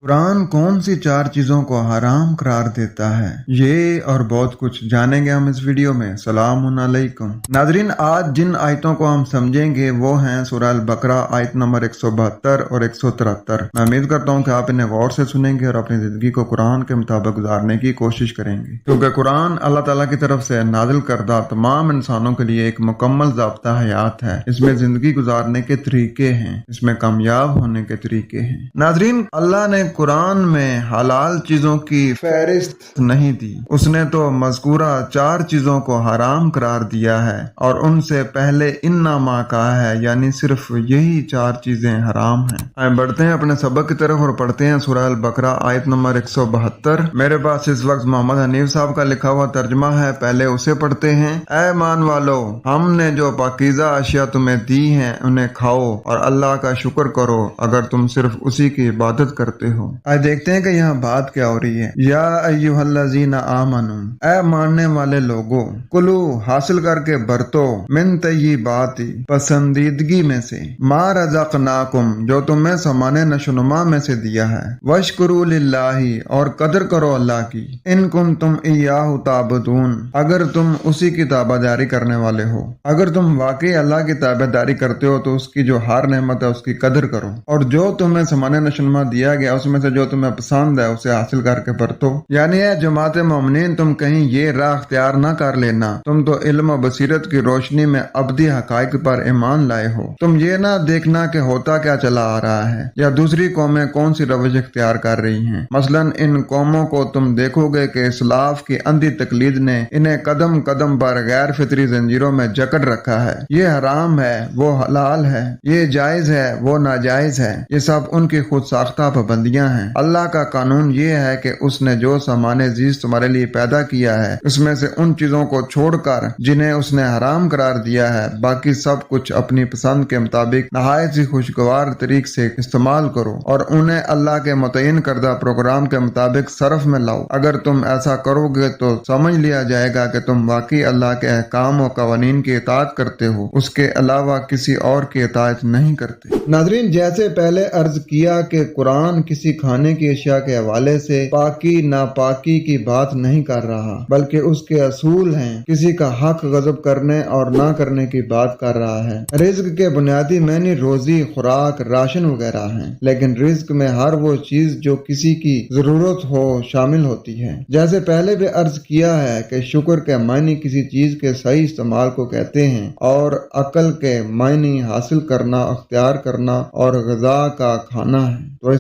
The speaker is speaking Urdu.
قرآن کون سی 4 چیزوں کو حرام قرار دیتا ہے؟ یہ اور بہت کچھ جانیں گے ہم اس ویڈیو میں۔ السلام علیکم ناظرین، آج جن آیتوں کو ہم سمجھیں گے وہ ہیں سورہ البقرہ آیت نمبر 172 اور 173۔ میں امید کرتا ہوں کہ آپ انہیں غور سے سنیں گے اور اپنی زندگی کو قرآن کے مطابق گزارنے کی کوشش کریں گے، کیونکہ قرآن اللہ تعالیٰ کی طرف سے نازل کردہ تمام انسانوں کے لیے ایک مکمل ضابطہ حیات ہے۔ اس میں زندگی گزارنے کے طریقے ہیں، اس میں کامیاب ہونے کے طریقے ہیں۔ ناظرین، اللہ نے قرآن میں حلال چیزوں کی فہرست نہیں دی، اس نے تو مذکورہ 4 چیزوں کو حرام قرار دیا ہے اور ان سے پہلے انما کہا ہے، یعنی صرف یہی 4 چیزیں حرام ہیں۔ آئے بڑھتے ہیں اپنے سبق کی طرف اور پڑھتے ہیں سورہ البقرہ آیت نمبر 172۔ میرے پاس اس وقت محمد حنیف صاحب کا لکھا ہوا ترجمہ ہے، پہلے اسے پڑھتے ہیں۔ اے ایمان والو، ہم نے جو پاکیزہ اشیاء تمہیں دی ہیں انہیں کھاؤ اور اللہ کا شکر کرو اگر تم صرف اسی کی عبادت کرتے ہو۔ آج دیکھتے ہیں کہ یہاں بات کیا ہو رہی ہے۔ یا ایھا الذین آمنوا، اے ماننے والے لوگو، کلو حاصل کر کے برتو، من طیبات پسندیدگی میں سے، ما رزقناکم جو تمہیں سامان نشوونما میں سے دیا ہے، واشکروا للہ اور قدر کرو اللہ کی، ان کنتم ایاہ تعبدون اگر تم اسی کی تابع داری کرنے والے ہو۔ اگر تم واقعی اللہ کی تابع داری کرتے ہو تو اس کی جو ہر نعمت ہے اس کی قدر کرو، اور جو تمہیں سامان نشوونما دیا گیا اس میں سے جو تمہیں پسند ہے اسے حاصل کر کے برتو۔ یعنی اے جماعت مومنین، تم کہیں یہ راہ اختیار نہ کر لینا، تم تو علم و بصیرت کی روشنی میں ابدی حقائق پر ایمان لائے ہو۔ تم یہ نہ دیکھنا کہ ہوتا کیا چلا آ رہا ہے یا دوسری قومیں کون سی روش اختیار کر رہی ہیں۔ مثلا ان قوموں کو تم دیکھو گے کہ اسلاف کی اندھی تقلید نے انہیں قدم قدم پر غیر فطری زنجیروں میں جکڑ رکھا ہے۔ یہ حرام ہے، وہ حلال ہے، یہ جائز ہے، وہ ناجائز ہے، یہ سب ان کی خود ساختہ پابندیاں ہیں۔ اللہ کا قانون یہ ہے کہ اس نے جو سامان زیست تمہارے لیے پیدا کیا ہے اس میں سے ان چیزوں کو چھوڑ کر جنہیں اس نے حرام قرار دیا ہے، باقی سب کچھ اپنی پسند کے مطابق نہایت ہی خوشگوار طریق سے استعمال کرو اور انہیں اللہ کے متعین کردہ پروگرام کے مطابق صرف میں لاؤ۔ اگر تم ایسا کرو گے تو سمجھ لیا جائے گا کہ تم واقعی اللہ کے احکام و قوانین کی اطاعت کرتے ہو، اس کے علاوہ کسی اور کی اطاعت نہیں کرتے۔ ناظرین، جیسے پہلے عرض کیا کہ قرآن کسی کھانے کی اشیاء کے حوالے سے پاکی ناپاکی کی بات نہیں کر رہا، بلکہ اس کے اصول ہیں، کسی کا حق غضب کرنے اور نہ کرنے کی بات کر رہا ہے۔ رزق کے بنیادی معنی روزی، خوراک، راشن وغیرہ ہیں، لیکن رزق میں ہر وہ چیز جو کسی کی ضرورت ہو شامل ہوتی ہے۔ جیسے پہلے بھی عرض کیا ہے کہ شکر کے معنی کسی چیز کے صحیح استعمال کو کہتے ہیں اور عقل کے معنی حاصل کرنا، اختیار کرنا اور غذا کا کھانا ہے۔ تو